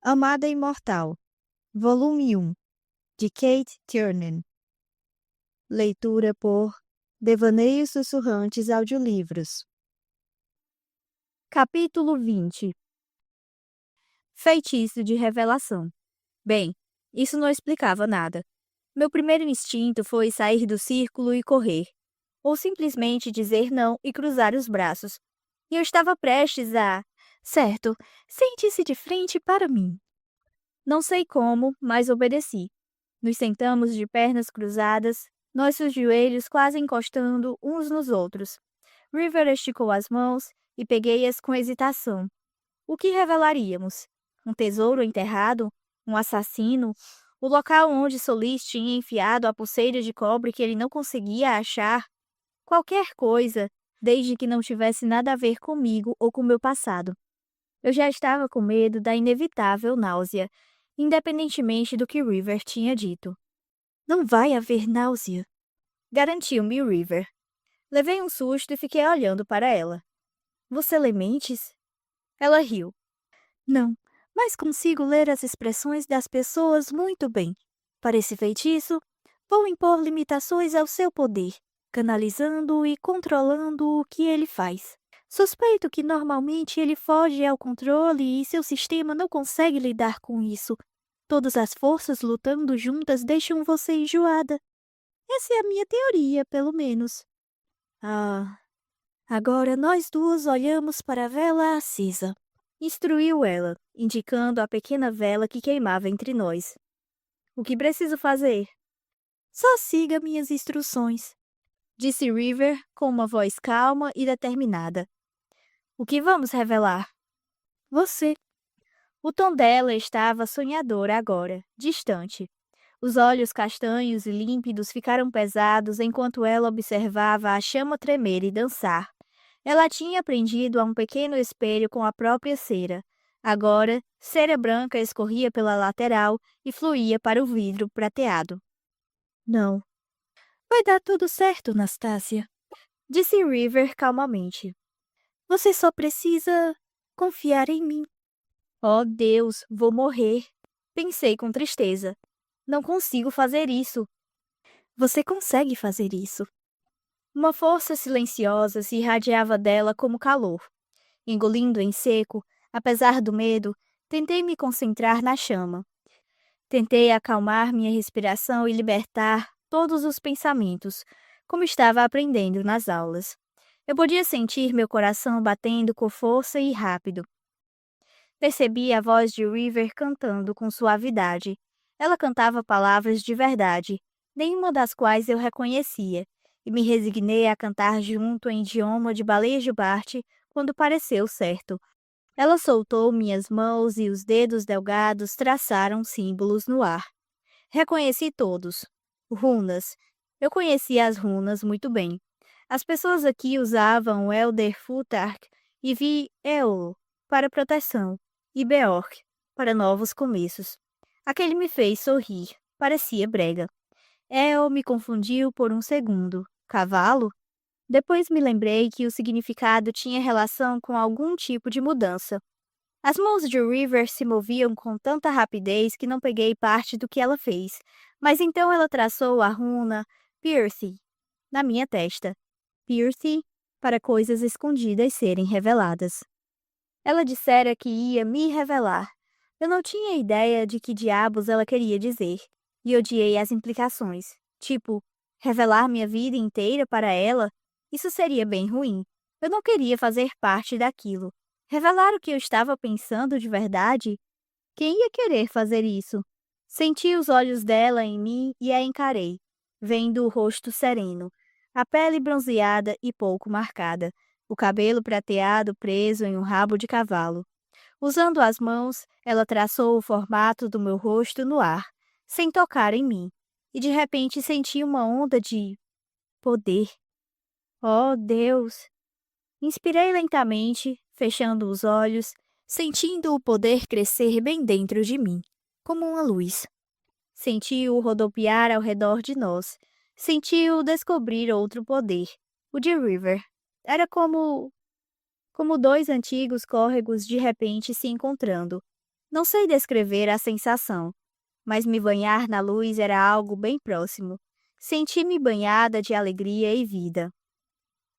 Amada Imortal, Volume 1, de Kate Tiernan. Leitura por Devaneios Sussurrantes Audiolivros. Capítulo 20. Feitiço de revelação. Bem, isso não explicava nada. Meu primeiro instinto foi sair do círculo e correr, ou simplesmente dizer não e cruzar os braços. E eu estava prestes a... Certo, sente-se de frente para mim. Não sei como, mas obedeci. Nos sentamos de pernas cruzadas, nossos joelhos quase encostando uns nos outros. River esticou as mãos e peguei-as com hesitação. O que revelaríamos? Um tesouro enterrado? Um assassino? O local onde Solis tinha enfiado a pulseira de cobre que ele não conseguia achar? Qualquer coisa, desde que não tivesse nada a ver comigo ou com meu passado. Eu já estava com medo da inevitável náusea, independentemente do que River tinha dito. Não vai haver náusea, garantiu-me River. Levei um susto e fiquei olhando para ela. Você lê mentes? Ela riu. Não, mas consigo ler as expressões das pessoas muito bem. Para esse feitiço, vou impor limitações ao seu poder, canalizando e controlando o que ele faz. Suspeito que normalmente ele foge ao controle e seu sistema não consegue lidar com isso. Todas as forças lutando juntas deixam você enjoada. Essa é a minha teoria, pelo menos. Ah, agora nós duas olhamos para a vela acesa. Instruiu ela, indicando a pequena vela que queimava entre nós. O que preciso fazer? Só siga minhas instruções, disse River com uma voz calma e determinada. O que vamos revelar? Você. O tom dela estava sonhador agora, distante. Os olhos castanhos e límpidos ficaram pesados enquanto ela observava a chama tremer e dançar. Ela tinha prendido a um pequeno espelho com a própria cera. Agora, cera branca escorria pela lateral e fluía para o vidro prateado. Não. Vai dar tudo certo, Nastácia, disse River calmamente. Você só precisa confiar em mim. Oh, Deus, vou morrer. Pensei com tristeza. Não consigo fazer isso. Você consegue fazer isso. Uma força silenciosa se irradiava dela como calor. Engolindo em seco, apesar do medo, tentei me concentrar na chama. Tentei acalmar minha respiração e libertar todos os pensamentos, como estava aprendendo nas aulas. Eu podia sentir meu coração batendo com força e rápido. Percebi a voz de River cantando com suavidade. Ela cantava palavras de verdade, nenhuma das quais eu reconhecia, e me resignei a cantar junto em idioma de balejo Bart quando pareceu certo. Ela soltou minhas mãos e os dedos delgados traçaram símbolos no ar. Reconheci todos. Runas. Eu conhecia as runas muito bem. As pessoas aqui usavam o Elder Futhark e vi Eolo para proteção e Beork para novos começos. Aquele me fez sorrir. Parecia brega. El me confundiu por um segundo. Cavalo? Depois me lembrei que o significado tinha relação com algum tipo de mudança. As mãos de River se moviam com tanta rapidez que não peguei parte do que ela fez, mas então ela traçou a runa Pierce na minha testa. Pierce para coisas escondidas serem reveladas. Ela dissera que ia me revelar. Eu não tinha ideia de que diabos ela queria dizer, e odiei as implicações. Tipo, revelar minha vida inteira para ela? Isso seria bem ruim. Eu não queria fazer parte daquilo. Revelar o que eu estava pensando de verdade? Quem ia querer fazer isso? Senti os olhos dela em mim e a encarei, vendo o rosto sereno, a pele bronzeada e pouco marcada, o cabelo prateado preso em um rabo de cavalo. Usando as mãos, ela traçou o formato do meu rosto no ar, sem tocar em mim, e de repente senti uma onda de poder. Oh, Deus! Inspirei lentamente, fechando os olhos, sentindo o poder crescer bem dentro de mim, como uma luz. Senti-o rodopiar ao redor de nós. Senti-o descobrir outro poder, o de River. Era como dois antigos córregos de repente se encontrando. Não sei descrever a sensação, mas me banhar na luz era algo bem próximo. Senti-me banhada de alegria e vida.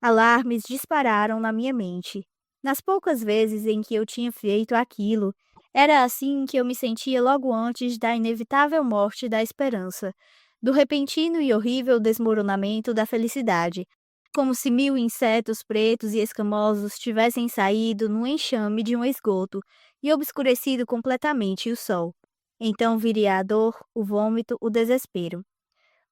Alarmes dispararam na minha mente. Nas poucas vezes em que eu tinha feito aquilo, era assim que eu me sentia logo antes da inevitável morte da esperança, do repentino e horrível desmoronamento da felicidade, como se 1000 insetos pretos e escamosos tivessem saído no enxame de um esgoto e obscurecido completamente o sol. Então viria a dor, o vômito, o desespero.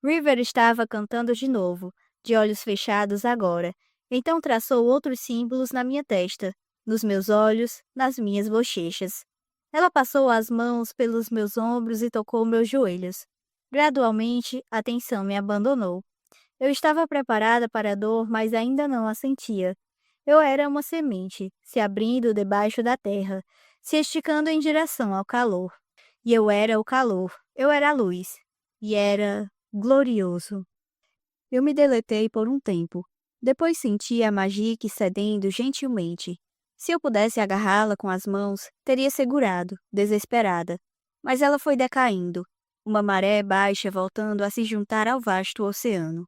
River estava cantando de novo, de olhos fechados agora. Então traçou outros símbolos na minha testa, nos meus olhos, nas minhas bochechas. Ela passou as mãos pelos meus ombros e tocou meus joelhos. Gradualmente, a tensão me abandonou. Eu estava preparada para a dor, mas ainda não a sentia. Eu era uma semente, se abrindo debaixo da terra, se esticando em direção ao calor. E eu era o calor, eu era a luz. E era glorioso. Eu me deletei por um tempo. Depois senti a Magique cedendo gentilmente. Se eu pudesse agarrá-la com as mãos, teria segurado, desesperada. Mas ela foi decaindo, uma maré baixa voltando a se juntar ao vasto oceano.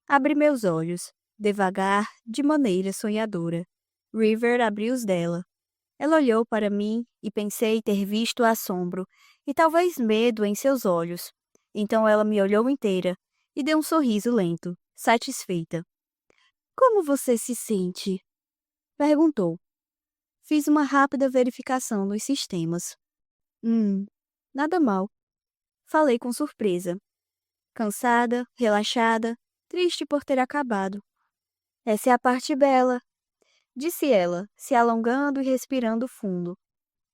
Abri meus olhos, devagar, de maneira sonhadora. River abriu os dela. Ela olhou para mim e pensei ter visto assombro e talvez medo em seus olhos. Então ela me olhou inteira e deu um sorriso lento, satisfeita. Como você se sente? Perguntou. Fiz uma rápida verificação nos sistemas. Nada mal. Falei com surpresa. Cansada, relaxada, triste por ter acabado. Essa é a parte bela, disse ela, se alongando e respirando fundo.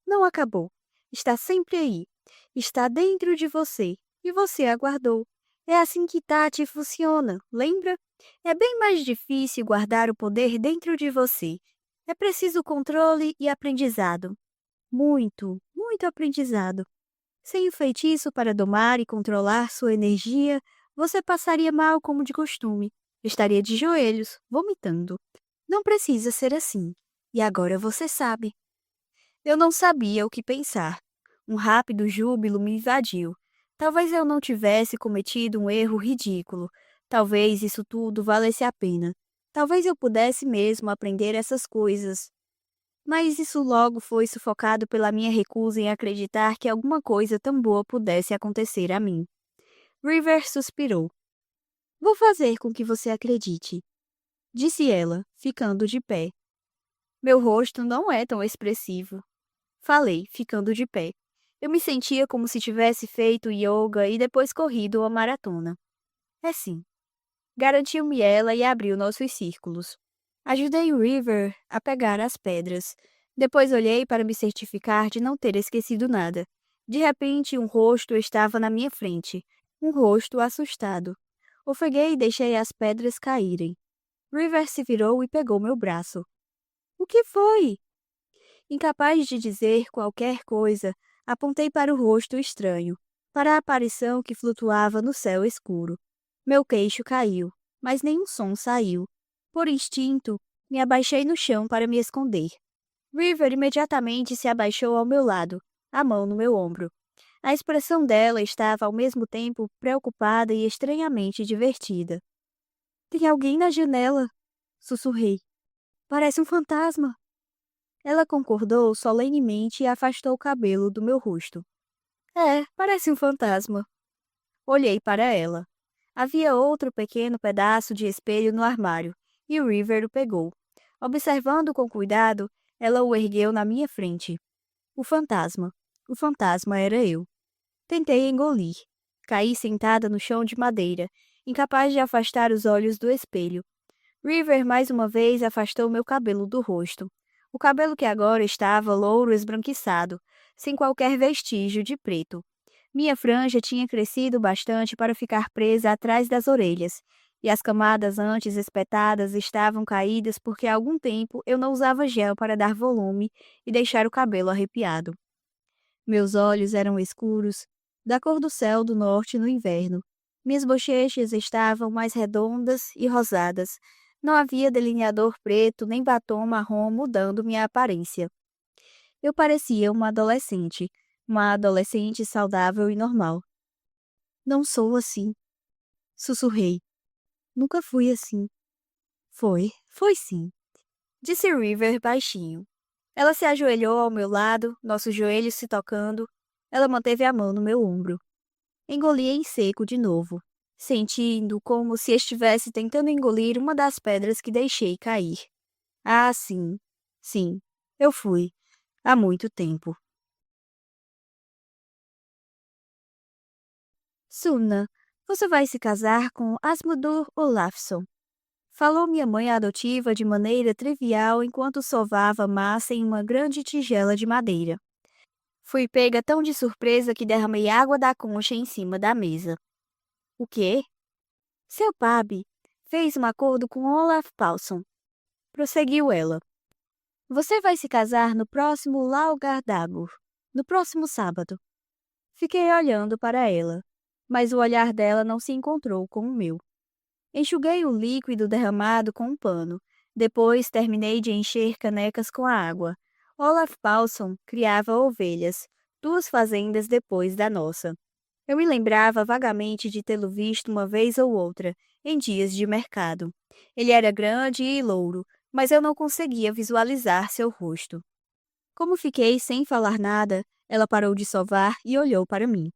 Não acabou. Está sempre aí. Está dentro de você. E você aguardou. É assim que Tati funciona, lembra? É bem mais difícil guardar o poder dentro de você. É preciso controle e aprendizado. Muito, muito aprendizado. Sem o feitiço para domar e controlar sua energia, você passaria mal como de costume. Estaria de joelhos, vomitando. Não precisa ser assim. E agora você sabe. Eu não sabia o que pensar. Um rápido júbilo me invadiu. Talvez eu não tivesse cometido um erro ridículo. Talvez isso tudo valesse a pena. Talvez eu pudesse mesmo aprender essas coisas. Mas isso logo foi sufocado pela minha recusa em acreditar que alguma coisa tão boa pudesse acontecer a mim. River suspirou. Vou fazer com que você acredite, disse ela, ficando de pé. Meu rosto não é tão expressivo. Falei, ficando de pé. Eu me sentia como se tivesse feito yoga e depois corrido uma maratona. É sim. Garantiu-me ela e abriu nossos círculos. Ajudei o River a pegar as pedras. Depois olhei para me certificar de não ter esquecido nada. De repente, um rosto estava na minha frente. Um rosto assustado. Ofeguei e deixei as pedras caírem. River se virou e pegou meu braço. O que foi? Incapaz de dizer qualquer coisa, apontei para o rosto estranho, para a aparição que flutuava no céu escuro. Meu queixo caiu, mas nenhum som saiu. Por instinto, me abaixei no chão para me esconder. River imediatamente se abaixou ao meu lado, a mão no meu ombro. A expressão dela estava ao mesmo tempo preocupada e estranhamente divertida. Tem alguém na janela, sussurrei. Parece um fantasma. Ela concordou solenemente e afastou o cabelo do meu rosto. É, parece um fantasma. Olhei para ela. Havia outro pequeno pedaço de espelho no armário, e o River o pegou. Observando com cuidado, ela o ergueu na minha frente. O fantasma. O fantasma era eu. Tentei engolir. Caí sentada no chão de madeira, incapaz de afastar os olhos do espelho. River mais uma vez afastou meu cabelo do rosto. O cabelo que agora estava louro esbranquiçado, sem qualquer vestígio de preto. Minha franja tinha crescido bastante para ficar presa atrás das orelhas, e as camadas antes espetadas estavam caídas porque há algum tempo eu não usava gel para dar volume e deixar o cabelo arrepiado. Meus olhos eram escuros, da cor do céu do norte no inverno. Minhas bochechas estavam mais redondas e rosadas. Não havia delineador preto nem batom marrom mudando minha aparência. Eu parecia uma adolescente saudável e normal. Não sou assim, sussurrei. Nunca fui assim. Foi sim. Disse River baixinho. Ela se ajoelhou ao meu lado, nossos joelhos se tocando. Ela manteve a mão no meu ombro. Engoli em seco de novo, sentindo como se estivesse tentando engolir uma das pedras que deixei cair. Ah, sim. Sim, eu fui. Há muito tempo. Suna, você vai se casar com Asmudur Olafsson. Falou minha mãe adotiva de maneira trivial enquanto sovava massa em uma grande tigela de madeira. Fui pega tão de surpresa que derramei água da concha em cima da mesa. O quê? Seu papi fez um acordo com Olaf Paulson. Prosseguiu ela. Você vai se casar no próximo Laugardabur, no próximo sábado. Fiquei olhando para ela, mas o olhar dela não se encontrou com o meu. Enxuguei o líquido derramado com um pano. Depois terminei de encher canecas com a água. Olaf Paulson criava ovelhas, 2 fazendas depois da nossa. Eu me lembrava vagamente de tê-lo visto uma vez ou outra, em dias de mercado. Ele era grande e louro, mas eu não conseguia visualizar seu rosto. Como fiquei sem falar nada, ela parou de sovar e olhou para mim.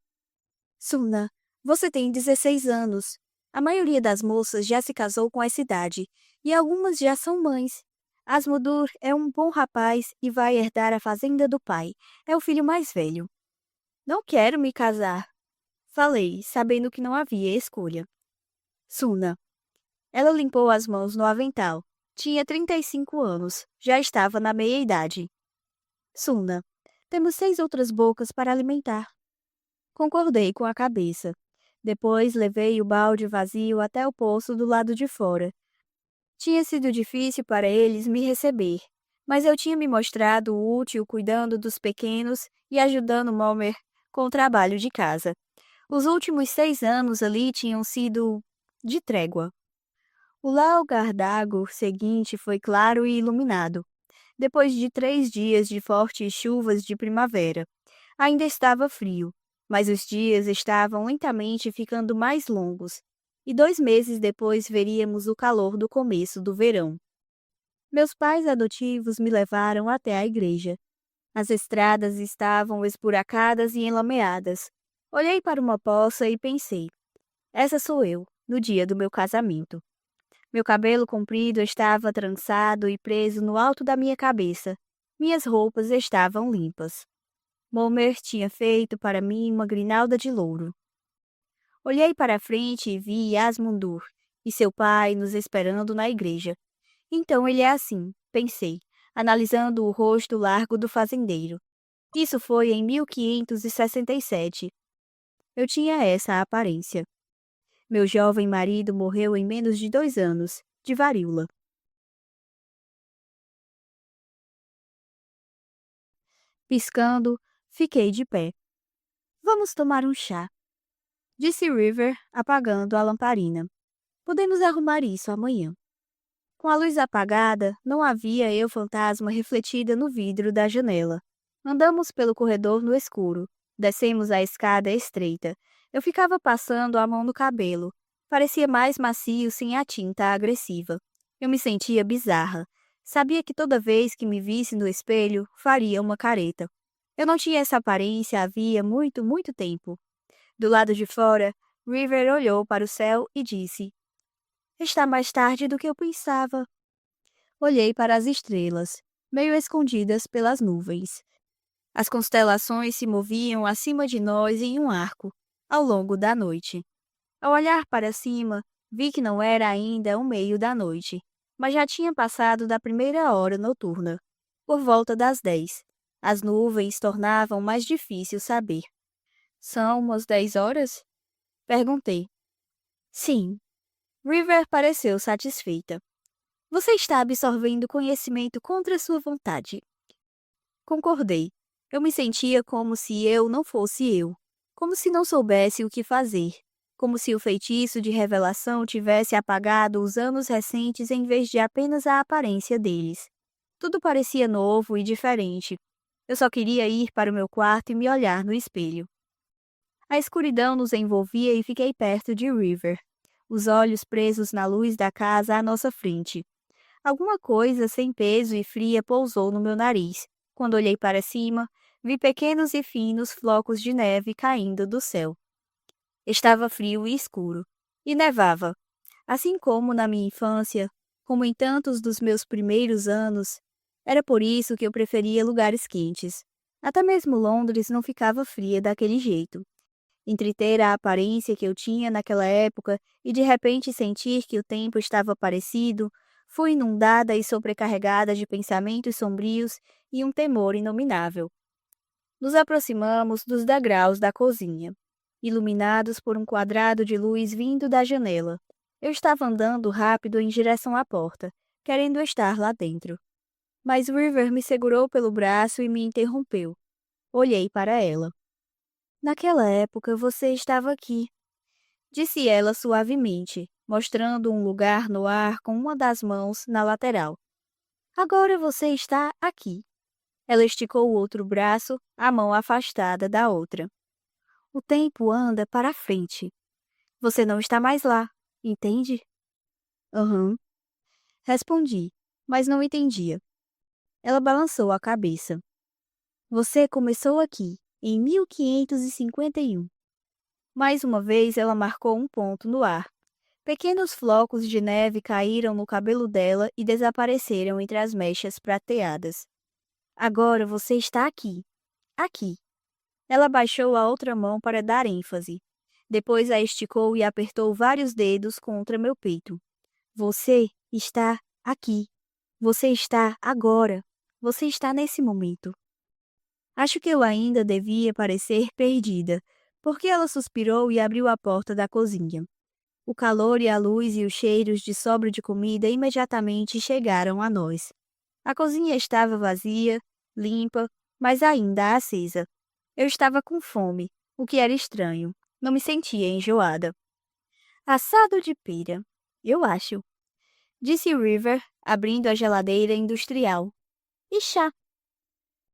Suna, você tem 16 anos. A maioria das moças já se casou com essa idade, e algumas já são mães. Asmudur é um bom rapaz e vai herdar a fazenda do pai. É o filho mais velho. Não quero me casar, falei, sabendo que não havia escolha. Suna. Ela limpou as mãos no avental. Tinha 35 anos. Já estava na meia-idade. Suna. Temos 6 outras bocas para alimentar. Concordei com a cabeça. Depois levei o balde vazio até o poço do lado de fora. Tinha sido difícil para eles me receber, mas eu tinha me mostrado útil cuidando dos pequenos e ajudando Momer com o trabalho de casa. Os últimos 6 anos ali tinham sido de trégua. O Laugardagor seguinte foi claro e iluminado, depois de 3 dias de fortes chuvas de primavera. Ainda estava frio, mas os dias estavam lentamente ficando mais longos, e 2 meses depois veríamos o calor do começo do verão. Meus pais adotivos me levaram até a igreja. As estradas estavam esburacadas e enlameadas. Olhei para uma poça e pensei: essa sou eu, no dia do meu casamento. Meu cabelo comprido estava trançado e preso no alto da minha cabeça. Minhas roupas estavam limpas. Momer tinha feito para mim uma grinalda de louro. Olhei para frente e vi Asmundur e seu pai nos esperando na igreja. Então ele é assim, pensei, analisando o rosto largo do fazendeiro. Isso foi em 1567. Eu tinha essa aparência. Meu jovem marido morreu em menos de 2 anos, de varíola. Piscando, fiquei de pé. Vamos tomar um chá, disse River, apagando a lamparina. Podemos arrumar isso amanhã. Com a luz apagada, não havia eu fantasma refletida no vidro da janela. Andamos pelo corredor no escuro. Descemos a escada estreita. Eu ficava passando a mão no cabelo. Parecia mais macio sem a tinta agressiva. Eu me sentia bizarra. Sabia que toda vez que me visse no espelho, faria uma careta. Eu não tinha essa aparência havia muito, muito tempo. Do lado de fora, River olhou para o céu e disse: Está mais tarde do que eu pensava. Olhei para as estrelas, meio escondidas pelas nuvens. As constelações se moviam acima de nós em um arco, ao longo da noite. Ao olhar para cima, vi que não era ainda o meio da noite, mas já tinha passado da primeira hora noturna, por volta das 10. As nuvens tornavam mais difícil saber. São umas 10 horas? Perguntei. Sim. River pareceu satisfeita. Você está absorvendo conhecimento contra sua vontade. Concordei. Eu me sentia como se eu não fosse eu, como se não soubesse o que fazer, como se o feitiço de revelação tivesse apagado os anos recentes em vez de apenas a aparência deles. Tudo parecia novo e diferente. Eu só queria ir para o meu quarto e me olhar no espelho. A escuridão nos envolvia e fiquei perto de River, os olhos presos na luz da casa à nossa frente. Alguma coisa sem peso e fria pousou no meu nariz. Quando olhei para cima, vi pequenos e finos flocos de neve caindo do céu. Estava frio e escuro, e nevava. Assim como na minha infância, como em tantos dos meus primeiros anos, era por isso que eu preferia lugares quentes. Até mesmo Londres não ficava fria daquele jeito. Entre ter a aparência que eu tinha naquela época e de repente sentir que o tempo estava parecido, fui inundada e sobrecarregada de pensamentos sombrios e um temor inominável. Nos aproximamos dos degraus da cozinha, iluminados por um quadrado de luz vindo da janela. Eu estava andando rápido em direção à porta, querendo estar lá dentro. Mas River me segurou pelo braço e me interrompeu. Olhei para ela. Naquela época você estava aqui, disse ela suavemente, mostrando um lugar no ar com uma das mãos na lateral. Agora você está aqui. Ela esticou o outro braço, a mão afastada da outra. O tempo anda para frente. Você não está mais lá, entende? Aham. Respondi, mas não entendia. Ela balançou a cabeça. Você começou aqui, em 1551. Mais uma vez ela marcou um ponto no ar. Pequenos flocos de neve caíram no cabelo dela e desapareceram entre as mechas prateadas. Agora você está aqui. Aqui. Ela baixou a outra mão para dar ênfase. Depois a esticou e apertou vários dedos contra meu peito. Você está aqui. Você está agora. Você está nesse momento. Acho que eu ainda devia parecer perdida, porque ela suspirou e abriu a porta da cozinha. O calor e a luz e os cheiros de sobra de comida imediatamente chegaram a nós. A cozinha estava vazia, limpa, mas ainda acesa. Eu estava com fome, o que era estranho. Não me sentia enjoada. Assado de pera, eu acho, disse River, abrindo a geladeira industrial. E chá.